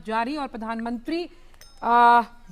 जारी और प्रधानमंत्री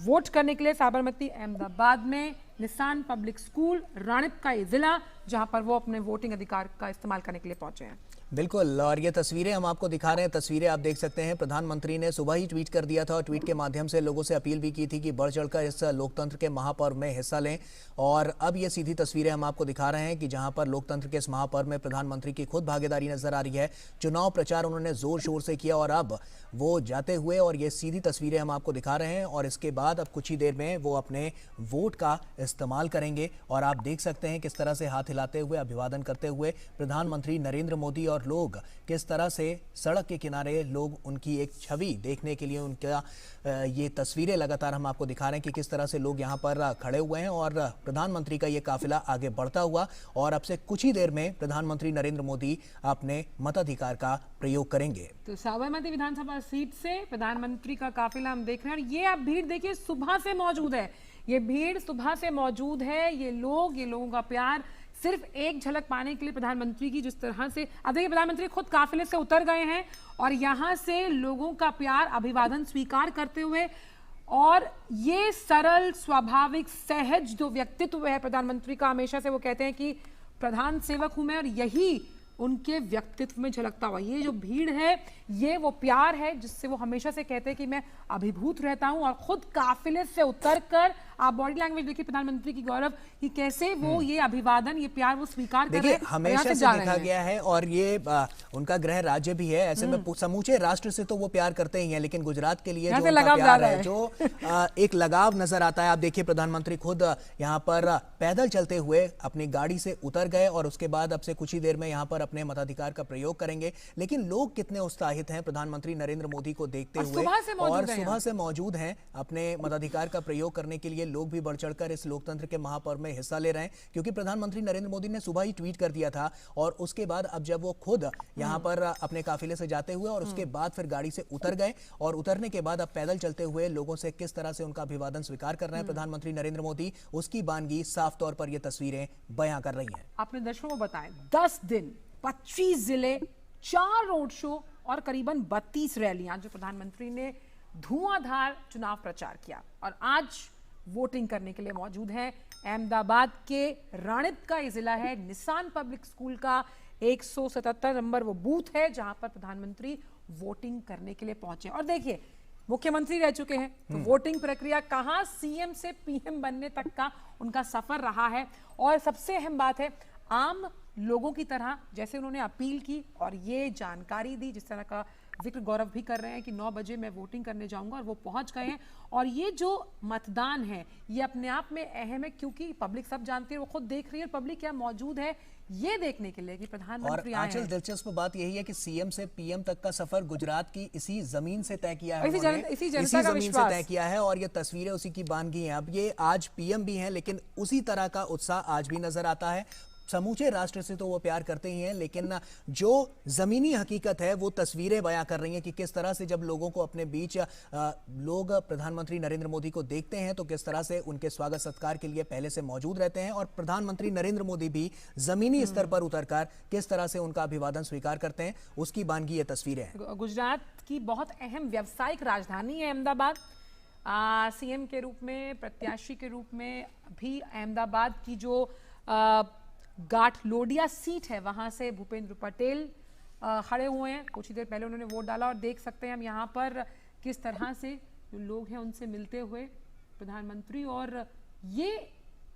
वोट करने के लिए साबरमती अहमदाबाद में निसान पब्लिक स्कूल राणिप का ये जिला जहां पर वो अपने वोटिंग अधिकार का इस्तेमाल करने के लिए पहुंचे हैं। बिल्कुल, और ये तस्वीरें हम आपको दिखा रहे हैं। तस्वीरें आप देख सकते हैं, प्रधानमंत्री ने सुबह ही ट्वीट कर दिया था और ट्वीट के माध्यम से लोगों से अपील भी की थी कि बढ़ चढ़कर इस लोकतंत्र के महापर्व में हिस्सा लें। और अब ये सीधी तस्वीरें हम आपको दिखा रहे हैं कि जहां पर लोकतंत्र के इस महापर्व में प्रधानमंत्री की खुद भागीदारी नजर आ रही है। चुनाव प्रचार उन्होंने जोर शोर से किया और अब वो जाते हुए, और ये सीधी तस्वीरें हम आपको दिखा रहे हैं। और इसके बाद अब कुछ ही देर में वो अपने वोट का इस्तेमाल करेंगे और आप देख सकते हैं किस तरह से हाथ हिलाते हुए, अभिवादन करते हुए प्रधानमंत्री नरेंद्र मोदी और लोग किस तरह से सड़क के किनारे लोग उनकी एक छवि देखने के लिए, उनका ये तस्वीरें लगातार हम आपको दिखा रहे हैं कि किस तरह से लोग यहाँ पर खड़े हुए हैं और प्रधानमंत्री का ये काफिला आगे बढ़ता हुआ। और अब से कुछ ही देर में प्रधानमंत्री नरेंद्र मोदी अपने मताधिकार का प्रयोग करेंगे। तो साबरमती विधानसभा सीट से प्रधानमंत्री का काफिला हम देख रहे हैं और ये आप भीड़ देखिए सुबह से मौजूद है। ये भीड़ सुबह से मौजूद है। ये लोगों का प्यार सिर्फ एक झलक पाने के लिए प्रधानमंत्री की जिस तरह से, अब देखिए प्रधानमंत्री खुद काफिले से उतर गए हैं और यहां से लोगों का प्यार, अभिवादन स्वीकार करते हुए, और ये सरल, स्वाभाविक, सहज जो व्यक्तित्व है प्रधानमंत्री का, हमेशा से वो कहते हैं कि प्रधान सेवक हूं मैं, और यही उनके व्यक्तित्व में झलकता हुआ ये जो भीड़ है, ये वो प्यार है जिससे वो हमेशा से कहते हैं कि मैं अभिभूत रहता हूं। और खुद काफिले से उतरकर आप बॉडी लैंग्वेज देखिए प्रधानमंत्री की, गौरव, कि कैसे वो ये अभिवादन, ये प्यार वो स्वीकार कर रहे हैं। हमेशा से देखा गया है और ये उनका गृह राज्य भी है, ऐसे में समूचे राष्ट्र से तो वो प्यार करते ही हैं, लेकिन गुजरात के लिए जो उनका प्यार है, जो एक लगाव नजर आता है। आप देखिए प्रधानमंत्री खुद यहाँ पर पैदल चलते हुए अपनी गाड़ी से उतर गए और उसके बाद अब से कुछ ही देर में यहाँ पर अपने मताधिकार का प्रयोग करेंगे। लेकिन लोग कितने उत्साहित हैं प्रधानमंत्री नरेंद्र मोदी को देखते हुए, और सुबह से मौजूद हैं अपने मताधिकार का प्रयोग करने के लिए। लोग भी बढ़ चढ़कर इस लोकतंत्र के महापर्व में हिस्सा ले रहे हैं, क्योंकि प्रधानमंत्री नरेंद्र मोदी ने सुबह ही ट्वीट कर दिया था और उसके बाद अब जब वो खुद यहाँ पर अपने काफिले से जाते हुए और उसके बाद फिर गाड़ी से उतर गए और उतरने के बाद अब पैदल चलते हुए लोगों से किस तरह से उनका अभिवादन स्वीकार कर रहे हैं प्रधानमंत्री नरेंद्र मोदी, उसकी बानगी साफ तौर पर ये तस्वीरें बयां कर रही हैं। आपने दर्शकों को बताएं, 10 दिन 25 जिले, 4 रोड शो और करीबन 32 रैलियां जो प्रधानमंत्री ने धुआंधार चुनाव प्रचार किया, और आज वोटिंग करने के लिए मौजूद हैं। अहमदाबाद के राणिप का ये जिला है, निसान पब्लिक स्कूल का 177 नंबर वो बूथ है जहां पर प्रधानमंत्री वोटिंग करने के लिए पहुंचे। और देखिए मुख्यमंत्री रह चुके हैं, तो वोटिंग प्रक्रिया कहां सीएम से पीएम बनने तक का उनका सफर रहा है। और सबसे अहम बात है, आम लोगों की तरह जैसे उन्होंने अपील की और ये जानकारी दी, जिस तरह का जिक्र गौरव भी कर रहे हैं कि 9 बजे मैं वोटिंग करने जाऊंगा, और वो पहुंच गए हैं। और ये जो मतदान है ये अपने आप में अहम है, क्योंकि पब्लिक सब जानती है, वो खुद देख रही है पब्लिक क्या मौजूद है ये देखने के लिए कि प्रधानमंत्री आए हैं। दिलचस्प बात यही है कि सीएम से पीएम तक का सफर गुजरात की इसी जमीन से तय किया है, इसी जमीन से तय किया है, और ये तस्वीरें उसी की बानगी हैं। अब ये आज पीएम भी हैं, लेकिन उसी तरह का उत्साह आज भी नजर आता है। समूचे राष्ट्र से तो वो प्यार करते ही हैं, लेकिन जो जमीनी हकीकत है वो तस्वीरें बयां कर रही हैं कि किस तरह से जब लोगों को अपने बीच लोग प्रधानमंत्री नरेंद्र मोदी को देखते हैं तो किस तरह से उनके स्वागत सत्कार के लिए पहले से मौजूद रहते हैं, और प्रधानमंत्री नरेंद्र मोदी भी जमीनी स्तर पर उतरकर किस तरह से उनका अभिवादन स्वीकार करते हैं, उसकी बानगी ये तस्वीरें हैं। गुजरात की बहुत अहम व्यावसायिक राजधानी है अहमदाबाद। सीएम के रूप में, प्रत्याशी के रूप में भी अहमदाबाद की जो गाठलोडिया सीट है वहां से भूपेंद्र पटेल खड़े हुए हैं। कुछ ही देर पहले उन्होंने वोट डाला और देख सकते हैं हम यहाँ पर किस तरह से जो लोग हैं उनसे मिलते हुए प्रधानमंत्री, और ये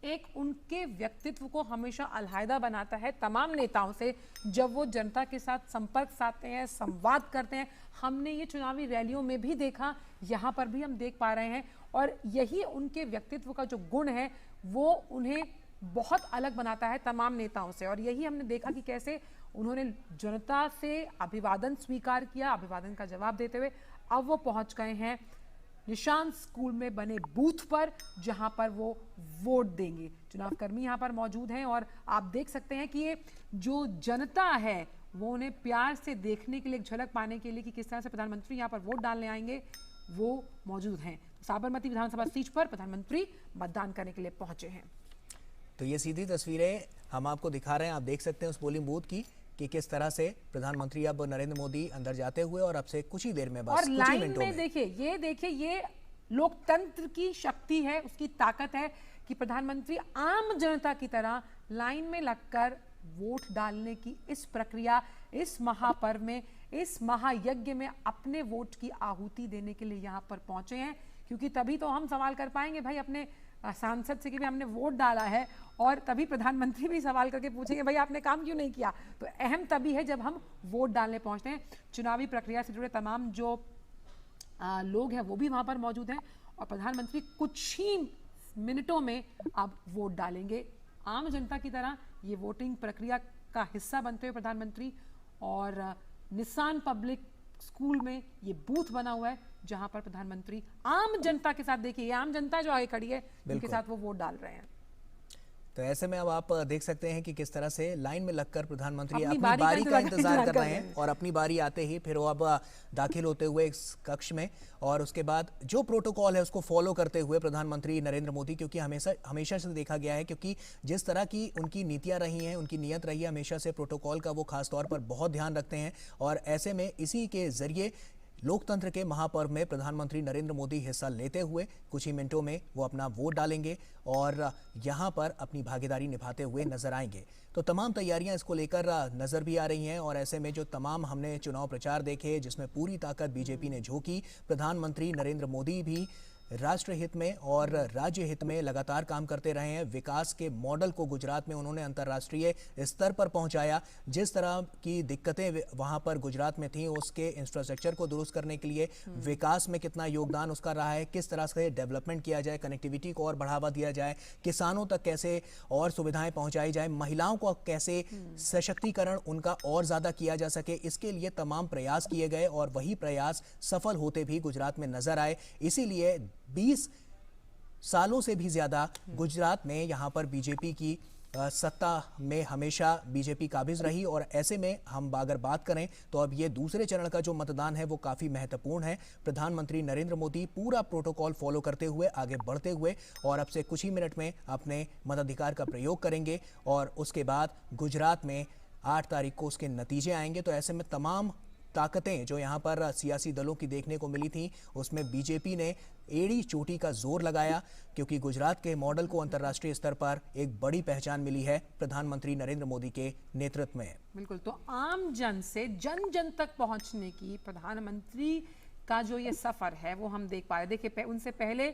एक उनके व्यक्तित्व को हमेशा अलहदा बनाता है तमाम नेताओं से जब वो जनता के साथ संपर्क साधते हैं, संवाद करते हैं। हमने ये चुनावी रैलियों में भी देखा, यहाँ पर भी हम देख पा रहे हैं, और यही उनके व्यक्तित्व का जो गुण है वो उन्हें बहुत अलग बनाता है तमाम नेताओं से। और यही हमने देखा कि कैसे उन्होंने जनता से अभिवादन स्वीकार किया, अभिवादन का जवाब देते हुए अब वो पहुंच गए हैं निशान स्कूल में बने बूथ पर, जहां पर वो वोट देंगे। चुनाव कर्मी यहां पर मौजूद हैं और आप देख सकते हैं कि ये जो जनता है वो उन्हें प्यार से देखने के लिए, झलक पाने के लिए कि किस तरह से प्रधानमंत्री यहां पर वोट डालने आएंगे, वो मौजूद हैं। साबरमती विधानसभा सीट पर प्रधानमंत्री मतदान करने के लिए पहुंचे हैं। तो ये सीधी तस्वीरें हम आपको दिखा रहे हैं, आप देख सकते हैं उस पोलिंग बूथ की कि किस तरह से प्रधानमंत्री अब नरेंद्र मोदी अंदर जाते हुए और अब से कुछ ही देर में, बस और कुछ ही लाइन मिनटों में देखिए ये लोकतंत्र की शक्ति है, उसकी ताकत है कि प्रधानमंत्री आम जनता की तरह लाइन में लगकर वोट डालने की इस प्रक्रिया, इस महापर्व में, इस महायज्ञ में अपने वोट की आहुति देने के लिए यहाँ पर पहुंचे हैं। क्योंकि तभी तो हम सवाल कर पाएंगे भाई अपने सांसद से कि भाई हमने वोट डाला है, और तभी प्रधानमंत्री भी सवाल करके पूछेंगे भाई आपने काम क्यों नहीं किया। तो अहम तभी है जब हम वोट डालने पहुंचते हैं। चुनावी प्रक्रिया से जुड़े तमाम जो लोग हैं वो भी वहां पर मौजूद हैं, और प्रधानमंत्री कुछ ही मिनटों में अब वोट डालेंगे। आम जनता की तरह ये वोटिंग प्रक्रिया का हिस्सा बनते हुए प्रधानमंत्री, और निशान पब्लिक स्कूल में ये बूथ बना हुआ है जहां पर प्रधानमंत्री आम जनता के साथ, देखिए ये आम जनता जो आगे खड़ी है उनके साथ वो वोट डाल रहे हैं। तो ऐसे में अब आप देख सकते हैं कि किस तरह से लाइन में लगकर प्रधानमंत्री अपनी अपनी बारी का इंतजार कर रहे हैं, हैं। और अपनी बारी आते ही फिर वो अब दाखिल होते हुए इस कक्ष में, और उसके बाद जो प्रोटोकॉल है उसको फॉलो करते हुए प्रधानमंत्री नरेंद्र मोदी, क्योंकि हमेशा से देखा गया है, क्योंकि जिस तरह की उनकी नीतियां रही हैं, उनकी नीयत रही है, हमेशा से प्रोटोकॉल का वो खास तौर पर बहुत ध्यान रखते हैं। और ऐसे में इसी के जरिए लोकतंत्र के महापर्व में प्रधानमंत्री नरेंद्र मोदी हिस्सा लेते हुए कुछ ही मिनटों में वो अपना वोट डालेंगे और यहां पर अपनी भागीदारी निभाते हुए नजर आएंगे। तो तमाम तैयारियां इसको लेकर नजर भी आ रही हैं, और ऐसे में जो तमाम हमने चुनाव प्रचार देखे जिसमें पूरी ताकत बीजेपी ने झोंकी, प्रधानमंत्री नरेंद्र मोदी भी राष्ट्र हित में और राज्य हित में लगातार काम करते रहे हैं। विकास के मॉडल को गुजरात में उन्होंने अंतर्राष्ट्रीय स्तर पर पहुंचाया। जिस तरह की दिक्कतें वहां पर गुजरात में थीं, उसके इंफ्रास्ट्रक्चर को दुरुस्त करने के लिए विकास में कितना योगदान उसका रहा है, किस तरह से डेवलपमेंट किया जाए, कनेक्टिविटी को और बढ़ावा दिया जाए, किसानों तक कैसे और सुविधाएं पहुंचाई जाए, महिलाओं को कैसे सशक्तिकरण उनका और ज्यादा किया जा सके, इसके लिए तमाम प्रयास किए गए, और वही प्रयास सफल होते भी गुजरात में नजर आए। इसीलिए 20 सालों से भी ज्यादा गुजरात में यहां पर बीजेपी की सत्ता में हमेशा बीजेपी काबिज रही, और ऐसे में हम अगर बात करें तो अब ये दूसरे चरण का जो मतदान है वो काफी महत्वपूर्ण है। प्रधानमंत्री नरेंद्र मोदी पूरा प्रोटोकॉल फॉलो करते हुए आगे बढ़ते हुए और अब से कुछ ही मिनट में अपने मताधिकार का प्रयोग करेंगे, और उसके बाद गुजरात में 8 तारीख को उसके नतीजे आएंगे। तो ऐसे में तमाम ताकतें जो यहाँ पर सियासी दलों की देखने को मिली थी, उसमें बीजेपी ने एड़ी चोटी का जोर लगाया, क्योंकि गुजरात के मॉडल को अंतर्राष्ट्रीय स्तर पर एक बड़ी पहचान मिली है प्रधानमंत्री नरेंद्र मोदी के नेतृत्व में। बिल्कुल, तो आम जन से जन जन तक पहुंचने की प्रधानमंत्री का जो ये सफर है वो हम देख पा रहे। देखिए उनसे पहले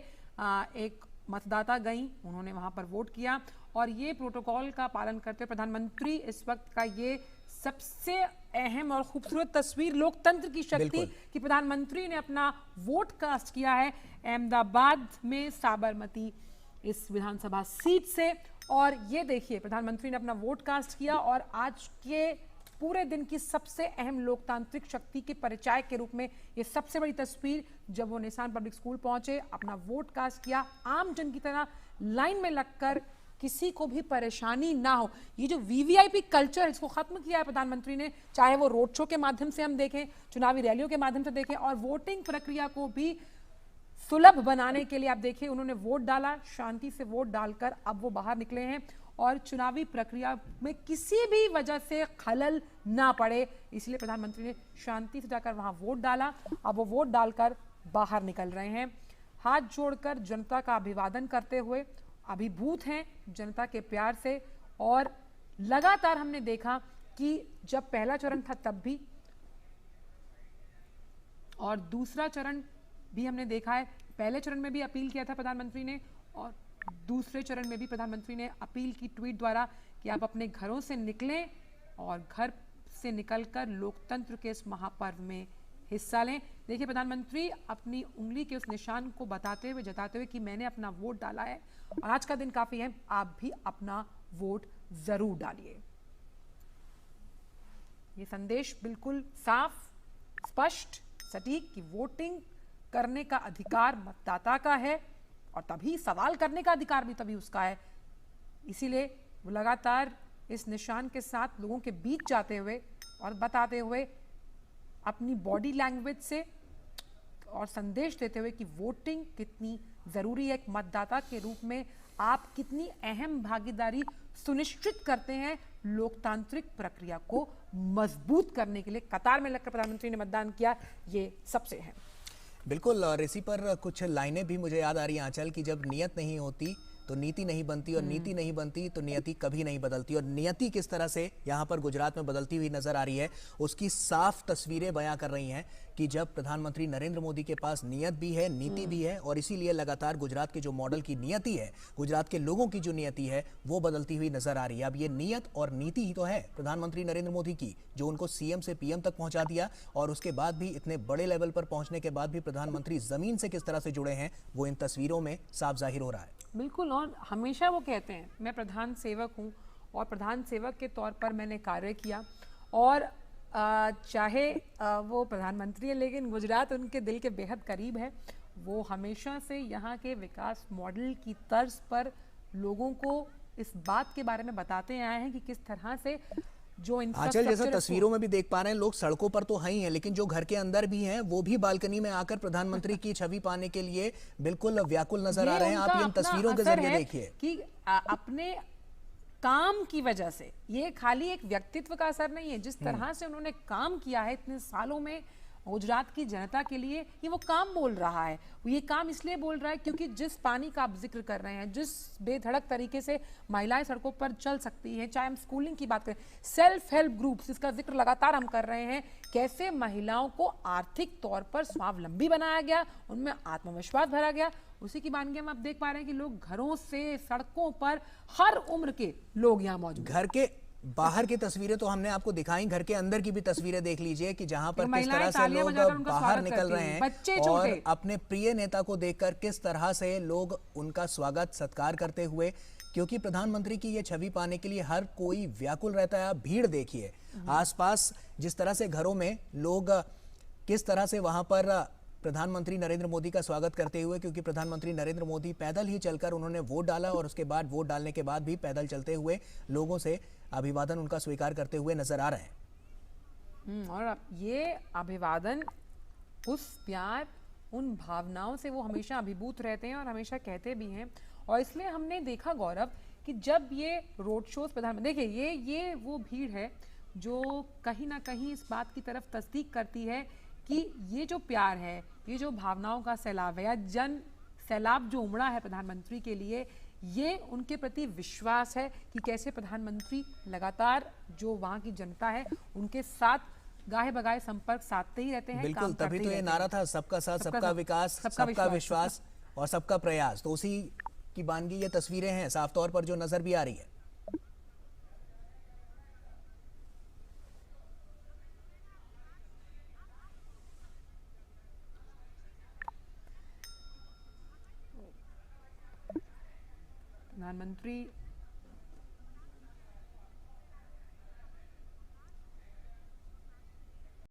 एक मतदाता गई, उन्होंने वहां पर वोट किया, और ये प्रोटोकॉल का पालन करते हुए प्रधानमंत्री इस वक्त का ये सबसे अहम और खूबसूरत तस्वीर लोकतंत्र की शक्ति कि प्रधानमंत्री ने अपना वोट कास्ट किया है अहमदाबाद में साबरमती इस विधानसभा सीट से। और ये देखिए प्रधानमंत्री ने अपना वोट कास्ट किया, और आज के पूरे दिन की सबसे अहम लोकतांत्रिक शक्ति के परिचय के रूप में ये सबसे बड़ी तस्वीर, जब वो निशान पब्लिक स्कूल पहुंचे, अपना वोट कास्ट किया, आम जन की तरह लाइन में लगकर, किसी को भी परेशानी ना हो। ये जो वीवीआईपी कल्चर इसको खत्म किया है प्रधानमंत्री ने, चाहे वो रोड शो के माध्यम से हम देखें, चुनावी रैलियों के माध्यम से देखें, और वोटिंग प्रक्रिया को भी सुलभ बनाने के लिए आप देखिए उन्होंने वोट डाला, शांति से वोट डालकर अब वो बाहर निकले हैं, और चुनावी प्रक्रिया में किसी भी वजह से खलल ना पड़े, इसलिए प्रधानमंत्री ने शांति से जाकर वहां वोट डाला। अब वो वोट डालकर बाहर निकल रहे हैं, हाथ जोड़कर जनता का अभिवादन करते हुए, अभिभूत हैं जनता के प्यार से। और लगातार हमने देखा कि जब पहला चरण था तब भी, और दूसरा चरण भी हमने देखा है, पहले चरण में भी अपील किया था प्रधानमंत्री ने, और दूसरे चरण में भी प्रधानमंत्री ने अपील की ट्वीट द्वारा कि आप अपने घरों से निकलें और घर से निकलकर लोकतंत्र के इस महापर्व में हिस्सा लें। देखिए प्रधानमंत्री अपनी उंगली के उस निशान को बताते हुए, जताते हुए कि मैंने अपना वोट डाला है और आज का दिन काफी है, आप भी अपना वोट जरूर डालिए। ये संदेश बिल्कुल साफ, स्पष्ट, सटीक कि वोटिंग करने का अधिकार मतदाता का है, और तभी सवाल करने का अधिकार भी तभी उसका है। इसीलिए वो लगातार इस निशान के साथ लोगों के बीच जाते हुए और बताते हुए, अपनी बॉडी लैंग्वेज से और संदेश देते हुए कि वोटिंग कितनी जरूरी है, एक मतदाता के रूप में आप कितनी अहम भागीदारी सुनिश्चित करते हैं लोकतांत्रिक प्रक्रिया को मजबूत करने के लिए कतार में लगकर प्रधानमंत्री ने मतदान किया, ये सबसे है। बिल्कुल, और इसी पर कुछ लाइनें भी मुझे याद आ रही हैं आंचल की, जब नियत नहीं होती तो नीति नहीं बनती और नीति नहीं बनती तो नियति कभी नहीं बदलती। और नियति किस तरह से यहाँ पर गुजरात में बदलती हुई नजर आ रही है, उसकी साफ तस्वीरें बयां कर रही हैं कि जब प्रधानमंत्री नरेंद्र मोदी के पास नियत भी है, नीति भी है, और इसीलिए लगातार गुजरात के जो मॉडल की नियति है, गुजरात के लोगों की जो नियति है, वो बदलती हुई नजर आ रही है। अब ये नियत और नीति ही तो है प्रधानमंत्री नरेंद्र मोदी की, जो उनको सीएम से पीएम तक पहुंचा दिया, और उसके बाद भी इतने बड़े लेवल पर पहुंचने के बाद भी प्रधानमंत्री जमीन से किस तरह से जुड़े हैं, वो इन तस्वीरों में साफ जाहिर हो रहा है। बिल्कुल, और हमेशा वो कहते हैं मैं प्रधान सेवक हूँ और प्रधान सेवक के तौर पर मैंने कार्य किया, और चाहे वो प्रधानमंत्री है लेकिन गुजरात उनके दिल के बेहद करीब है। वो हमेशा से यहाँ के विकास मॉडल की तर्ज पर लोगों को इस बात के बारे में बताते आए हैं कि किस तरह से जो आंचल, जैसा तस्वीरों में भी देख पा रहे हैं, लोग सड़कों पर तो हैं ही हैं, लेकिन जो घर के अंदर भी हैं वो भी बालकनी में आकर प्रधानमंत्री की छवि पाने के लिए बिल्कुल व्याकुल नजर आ रहे हैं। आप इन तस्वीरों के जरिए देखिए कि अपने काम की वजह से, ये खाली एक व्यक्तित्व का असर नहीं है, जिस तरह से उन्होंने काम किया है इतने सालों में गुजरात की जनता के लिए, ये वो काम बोल रहा है। वो ये काम इसलिए बोल रहा है क्योंकि जिस पानी का आप जिक्र कर रहे हैं, जिस बेधड़क तरीके से महिलाएं सड़कों पर चल सकती हैं, चाहे हम स्कूलिंग की बात करें, सेल्फ हेल्प ग्रुप्स, इसका जिक्र लगातार हम कर रहे हैं, कैसे महिलाओं को आर्थिक तौर पर स्वावलंबी बनाया गया, उनमें आत्मविश्वास भरा गया, उसी की बानगी हम आप देख पा रहे हैं कि लोग घरों से सड़कों पर हर उम्र के लोग यहाँ मौजूद। घर के बाहर की तस्वीरें तो हमने आपको दिखाई, घर के अंदर की भी तस्वीरें देख लीजिए कि जहां पर किस तरह से लोग बाहर निकल रहे हैं और अपने प्रिय नेता को देखकर किस तरह से लोग उनका स्वागत सत्कार करते हुए, क्योंकि प्रधानमंत्री की ये छवि पाने के लिए हर कोई व्याकुल रहता है। आप भीड़ देखिए आसपास, जिस तरह से घरों में लोग किस तरह से वहां पर प्रधानमंत्री नरेंद्र मोदी का स्वागत करते हुए, क्योंकि प्रधानमंत्री नरेंद्र मोदी पैदल ही चलकर उन्होंने वोट डाला और उसके बाद वोट डालने के बाद भी पैदल चलते हुए लोगों से अभिवादन उनका स्वीकार करते हुए नजर आ रहे हैं। और ये अभिवादन, उस प्यार, उन भावनाओं से वो हमेशा अभिभूत रहते हैं और हमेशा कहते भी हैं। और इसलिए हमने देखा गौरव कि जब ये रोड शोज प्रधानमंत्री, देखिए ये वो भीड़ है जो कहीं ना कहीं इस बात की तरफ तस्दीक करती है कि ये जो प्यार है, ये जो भावनाओं का सैलाब है या जन सैलाब जो उमड़ा है प्रधानमंत्री के लिए, ये उनके प्रति विश्वास है कि कैसे प्रधानमंत्री लगातार जो वहाँ की जनता है उनके साथ गाहे बगाहे संपर्क साधते ही रहते हैं। बिल्कुल, तभी तो ये नारा था, सबका साथ सबका विकास, सबका विश्वास और सबका प्रयास। तो उसी की बानगी ये तस्वीरें हैं साफ तौर पर जो नजर भी आ रही है। प्रधानमंत्री